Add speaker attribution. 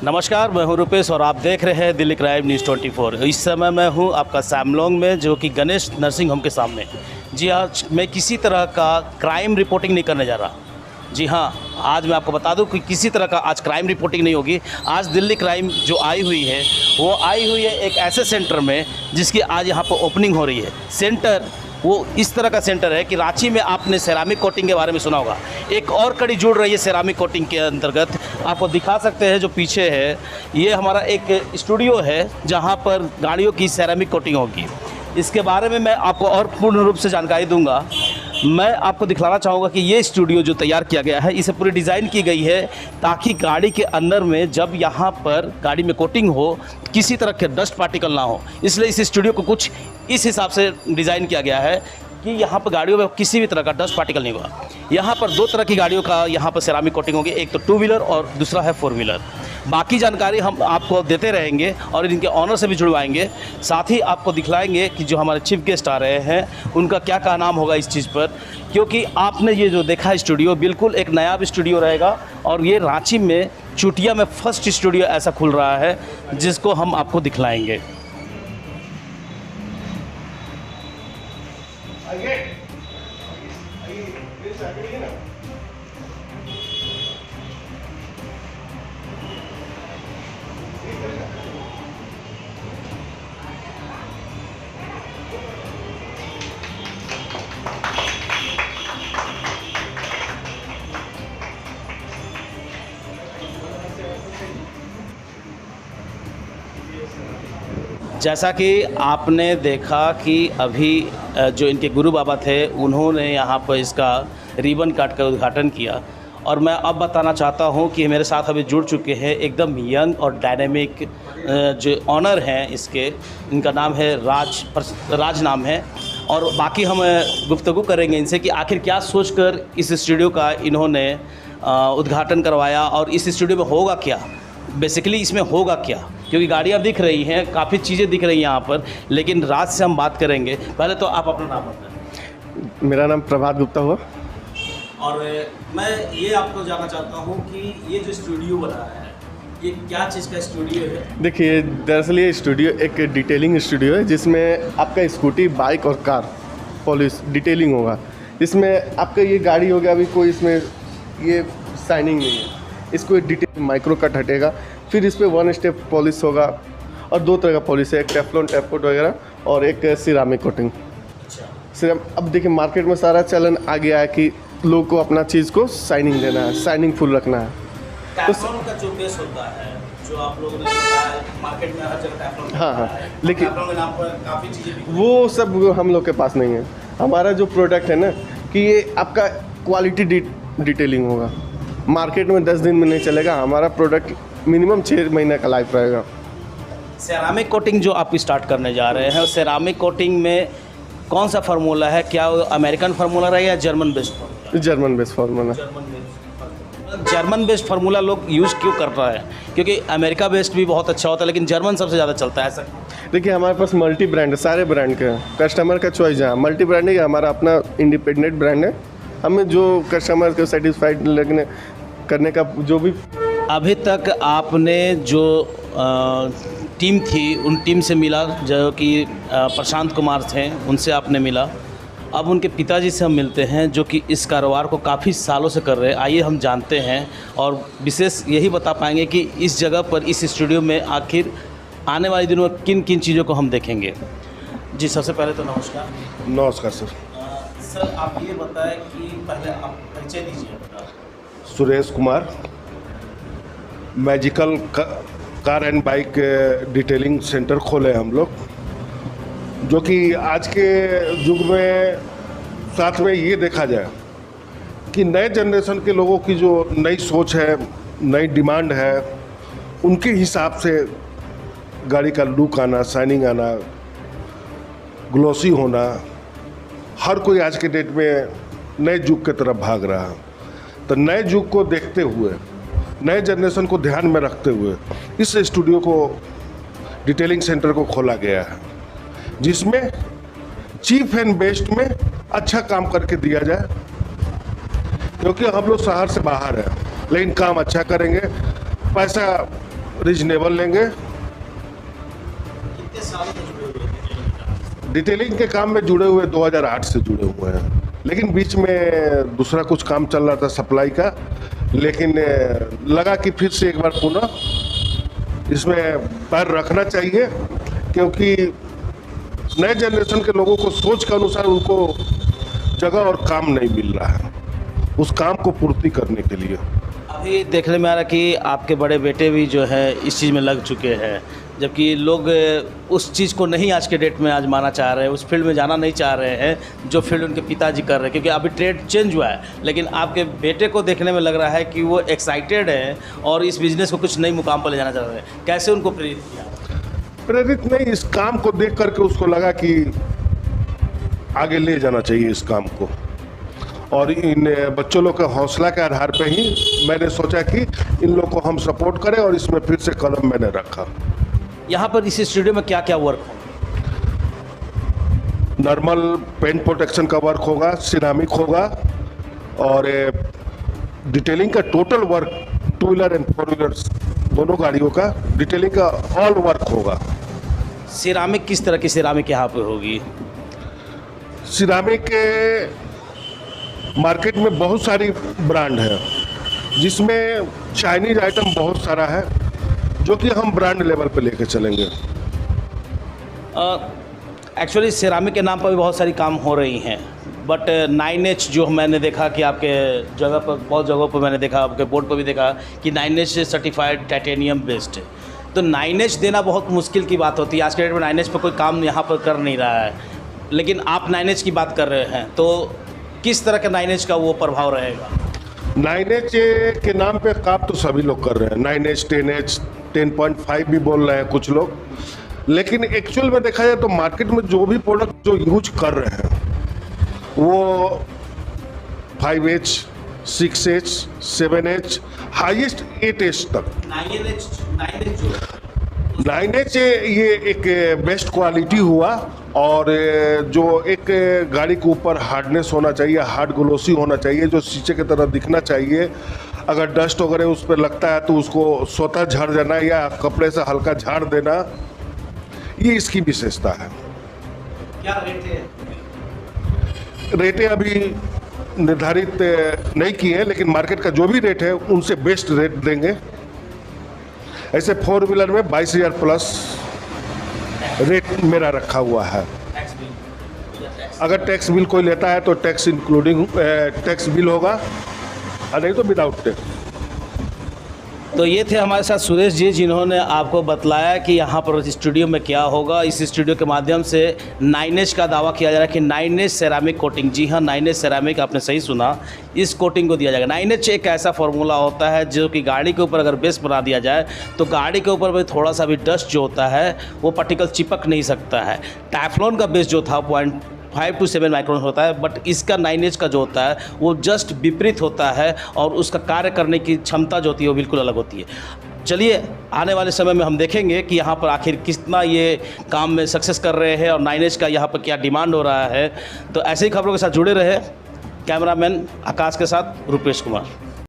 Speaker 1: नमस्कार, मैं हूं रुपेश और आप देख रहे हैं दिल्ली क्राइम न्यूज़ 24। इस समय मैं हूं आपका सैमलोंग में, जो कि गणेश नर्सिंग होम के सामने। जी आज मैं किसी तरह का क्राइम रिपोर्टिंग नहीं करने जा रहा। जी हाँ, आज मैं आपको बता दूं कि किसी तरह का आज क्राइम रिपोर्टिंग नहीं होगी। आज दिल्ली क्राइम जो आई हुई है वो आई हुई है एक ऐसे सेंटर में जिसकी आज यहाँ पर ओपनिंग हो रही है। सेंटर वो इस तरह का सेंटर है कि रांची में आपने सेरामिक कोटिंग के बारे में सुना होगा। एक और कड़ी जुड़ रही है सेरामिक कोटिंग के अंतर्गत। आपको दिखा सकते हैं जो पीछे है, ये हमारा एक स्टूडियो है जहां पर गाड़ियों की सेरामिक कोटिंग होगी। इसके बारे में मैं आपको और पूर्ण रूप से जानकारी दूंगा। मैं आपको दिखलाना चाहूँगा कि ये स्टूडियो जो तैयार किया गया है, इसे पूरी डिज़ाइन की गई है ताकि गाड़ी के अंदर में जब यहाँ पर गाड़ी में कोटिंग हो किसी तरह के डस्ट पार्टिकल ना हो। इसलिए इस स्टूडियो को कुछ इस हिसाब से डिज़ाइन किया गया है कि यहाँ पर गाड़ियों में किसी भी तरह का डस्ट पार्टिकल नहीं होगा। यहाँ पर दो तरह की गाड़ियों का यहाँ पर सेरामिक कोटिंग होगी, एक तो 2 व्हीलर और दूसरा है 4 व्हीलर। बाकी जानकारी हम आपको देते रहेंगे और इनके ऑनर से भी जुड़वाएंगे। साथ ही आपको दिखलाएंगे कि जो हमारे चीफ गेस्ट आ रहे हैं उनका क्या क्या नाम होगा इस चीज़ पर, क्योंकि आपने ये जो देखा स्टूडियो बिल्कुल एक नया स्टूडियो रहेगा और ये रांची में चुटिया में फर्स्ट स्टूडियो ऐसा खुल रहा है जिसको हम आपको दिखलाएंगे। जैसा कि आपने देखा कि अभी जो इनके गुरु बाबा थे उन्होंने यहाँ पर इसका रिबन काट कर उद्घाटन किया, और मैं अब बताना चाहता हूँ कि मेरे साथ अभी जुड़ चुके हैं एकदम यंग और डायनेमिक जो ऑनर हैं इसके, इनका नाम है राज नाम है। और बाकी हम गुफ्तगू करेंगे इनसे कि आखिर क्या सोचकर इस स्टूडियो का इन्होंने उद्घाटन करवाया और इस स्टूडियो में होगा क्या, बेसिकली इसमें होगा क्या, क्योंकि गाड़ियाँ दिख रही हैं, काफ़ी चीज़ें दिख रही हैं यहाँ पर, लेकिन राज से हम बात करेंगे। पहले तो आप अपना नाम बताएं।
Speaker 2: मेरा नाम प्रभात गुप्ता हुआ।
Speaker 1: और मैं ये आपको जानना चाहता हूँ कि ये जो स्टूडियो बना है ये क्या चीज़ का स्टूडियो है?
Speaker 2: देखिए, दरअसल ये स्टूडियो एक डिटेलिंग स्टूडियो है जिसमें आपका स्कूटी, बाइक और कार पॉलिश डिटेलिंग होगा। इसमें आपका ये गाड़ी हो गया, अभी कोई इसमें ये शाइनिंग नहीं है, इसको एक डिटेल माइक्रो कट हटेगा, फिर इस पर 1 स्टेप पॉलिश होगा और 2 तरह का पॉलिश है, एक टेफ्लॉन टैप कोट वगैरह और एक सिरामिक कोटिंग। अब देखिए मार्केट में सारा चलन आ गया है कि लोग को अपना चीज़ को शाइनिंग देना है, शाइनिंग फुल रखना है।
Speaker 1: टेफ्लॉन का जो बेस होता है, जो आप लोगों ने बताया मार्केट में हर जगह टेफ्लॉन,
Speaker 2: हाँ, लेकिन
Speaker 1: टेफ्लॉन के नाम पर काफ़ी चीज़ें
Speaker 2: वो सब हम लोग के पास नहीं है। हमारा जो प्रोडक्ट है ना कि ये आपका क्वालिटी डिटेलिंग होगा, मार्केट में 10 दिन में नहीं चलेगा। हमारा प्रोडक्ट मिनिमम 6 महीने का लाइफ रहेगा।
Speaker 1: सेरामिक कोटिंग जो आप स्टार्ट करने जा रहे हैं, सेरामिक कोटिंग में कौन सा फार्मूला है? क्या अमेरिकन फार्मूला है या German based formula?
Speaker 2: German based formula.
Speaker 1: German based formula लोग यूज़ क्यों कर रहा है? क्योंकि अमेरिका बेस्ड भी बहुत अच्छा होता है लेकिन जर्मन सबसे ज़्यादा चलता है, ऐसा? देखिए,
Speaker 2: हमारे पास मल्टी ब्रांड है, सारे ब्रांड के कस्टमर का चॉइस है। मल्टी ब्रांड है, हमारा अपना इंडिपेंडेंट ब्रांड है। हमें जो कस्टमर को सेटिस्फाइड लगने करने का जो भी।
Speaker 1: अभी तक आपने जो टीम थी उन टीम से मिला, जो कि प्रशांत कुमार थे, उनसे आपने मिला। अब उनके पिताजी से हम मिलते हैं जो कि इस कारोबार को काफ़ी सालों से कर रहे हैं। आइए हम जानते हैं और विशेष यही बता पाएंगे कि इस जगह पर इस स्टूडियो में आखिर आने वाले दिनों में किन किन चीज़ों को हम देखेंगे। जी, सबसे पहले तो नमस्कार।
Speaker 2: नमस्कार सर।
Speaker 1: सर, आप ये बताएं कि पहले आप परिचय दीजिए अपना।
Speaker 3: Suresh Kumar, magical car and bike detailing centre खोले हम लोग, जो कि आज के युग में साथ में ये देखा जाए कि नए जनरेशन के लोगों की जो नई सोच है, नई डिमांड है, उनके हिसाब से गाड़ी का लुक आना, शाइनिंग आना, ग्लॉसी होना, हर कोई आज के डेट में नए युग की तरफ भाग रहा है। तो नए युग को देखते हुए, नए जनरेशन को ध्यान में रखते हुए इस स्टूडियो को, डिटेलिंग सेंटर को खोला गया है, जिसमें चीप एंड बेस्ट में अच्छा काम करके दिया जाए। क्योंकि हम लोग शहर से बाहर हैं, लेकिन काम अच्छा करेंगे, पैसा रीजनेबल लेंगे। डिटेलिंग के काम में जुड़े हुए 2008 से जुड़े हुए हैं, लेकिन बीच में दूसरा कुछ काम चल रहा था सप्लाई का, लेकिन लगा कि फिर से एक बार पुनः इसमें पैर रखना चाहिए, क्योंकि नए जनरेशन के लोगों को सोच के अनुसार उनको जगह और काम नहीं मिल रहा है उस काम को पूर्ति करने के लिए।
Speaker 1: अभी देखने में आ रहा है कि आपके बड़े बेटे भी जो है इस चीज़ में लग चुके हैं, जबकि लोग उस चीज़ को नहीं आज के डेट में आजमाना चाह रहे हैं, उस फील्ड में जाना नहीं चाह रहे हैं जो फील्ड उनके पिताजी कर रहे हैं, क्योंकि अभी ट्रेड चेंज हुआ है। लेकिन आपके बेटे को देखने में लग रहा है कि वो एक्साइटेड है और इस बिज़नेस को कुछ नई मुकाम पर ले जाना चाह रहे हैं। कैसे उनको प्रेरित किया?
Speaker 3: प्रेरित नहीं, इस काम को देख करके उसको लगा कि आगे ले जाना चाहिए इस काम को, और इन बच्चों लोग के हौसला के आधार पे ही मैंने सोचा कि इन लोग को हम सपोर्ट करें, और इसमें फिर से कदम मैंने रखा।
Speaker 1: यहाँ पर इस स्टूडियो में क्या क्या वर्क हो?
Speaker 3: नॉर्मल पेंट प्रोटेक्शन का वर्क होगा, सिरामिक होगा, और डिटेलिंग का total work 2 wheeler and 4 wheelers दोनों गाड़ियों का डिटेलिंग का ऑल वर्क होगा।
Speaker 1: सिरामिक किस तरह की सिरामिक यहाँ पे होगी?
Speaker 3: सिरामिक के मार्केट में बहुत सारी ब्रांड है, जिसमें चाइनीज आइटम बहुत सारा है जो कि हम ब्रांड लेवल पे लेके चलेंगे।
Speaker 1: एक्चुअली सिरामिक के नाम पर भी बहुत सारी काम हो रही हैं, बट 9H जो मैंने देखा कि आपके जगह पर, बहुत जगहों पर मैंने देखा, आपके बोर्ड पर भी देखा कि 9H सर्टिफाइड टाइटेनियम बेस्ड है। तो 9H देना बहुत मुश्किल की बात होती है। आज के डेट में 9H पर कोई काम यहाँ पर कर नहीं रहा है, लेकिन आप 9H की बात कर रहे हैं, तो किस तरह का 9H का वो प्रभाव रहेगा?
Speaker 3: 9H के नाम पे काम तो सभी लोग कर रहे हैं, 9H 10H 10.5 भी बोल रहे हैं कुछ लोग, लेकिन एक्चुअल में देखा जाए तो मार्केट में जो भी प्रोडक्ट जो यूज कर रहे हैं वो 5H 6H 7H highest 8H तक। 9H ये एक बेस्ट क्वालिटी हुआ, और जो एक गाड़ी के ऊपर हार्डनेस होना चाहिए, हार्ड ग्लोसी होना चाहिए, जो शीशे की तरह दिखना चाहिए। अगर डस्ट वगैरह उस पर लगता है तो उसको स्वतः झाड़ देना या कपड़े से हल्का झाड़ देना, ये इसकी विशेषता है।
Speaker 1: क्या रेट है?
Speaker 3: रेटें अभी निर्धारित नहीं की है, लेकिन मार्केट का जो भी रेट है उनसे बेस्ट रेट देंगे। ऐसे 4 व्हीलर में 22,000 प्लस रेट मेरा रखा हुआ है। अगर टैक्स बिल कोई लेता है तो टैक्स इंक्लूडिंग टैक्स बिल होगा, और नहीं तो विदाउट टैक्स।
Speaker 1: तो ये थे हमारे साथ सुरेश जी, जिन्होंने आपको बतलाया कि यहाँ पर स्टूडियो में क्या होगा। इस स्टूडियो के माध्यम से 9H का दावा किया जा रहा है कि 9H सेरामिक कोटिंग, जी हाँ 9H सेरामिक, आपने सही सुना, इस कोटिंग को दिया जाएगा। 9H एक ऐसा फार्मूला होता है जो कि गाड़ी के ऊपर अगर बेस बना दिया जाए तो गाड़ी के ऊपर भी थोड़ा सा भी डस्ट जो होता है वो पार्टिकल चिपक नहीं सकता है। टैफ्लॉन का बेस जो था 0.5 to 7 माइक्रोन होता है, बट इसका 9H का जो होता है वो जस्ट विपरीत होता है, और उसका कार्य करने की क्षमता जो होती है वो बिल्कुल अलग होती है। चलिए आने वाले समय में हम देखेंगे कि यहाँ पर आखिर कितना ये काम में सक्सेस कर रहे हैं और 9H का यहाँ पर क्या डिमांड हो रहा है। तो ऐसे ही खबरों के साथ जुड़े रहे। कैमरामैन आकाश के साथ रुपेश कुमार।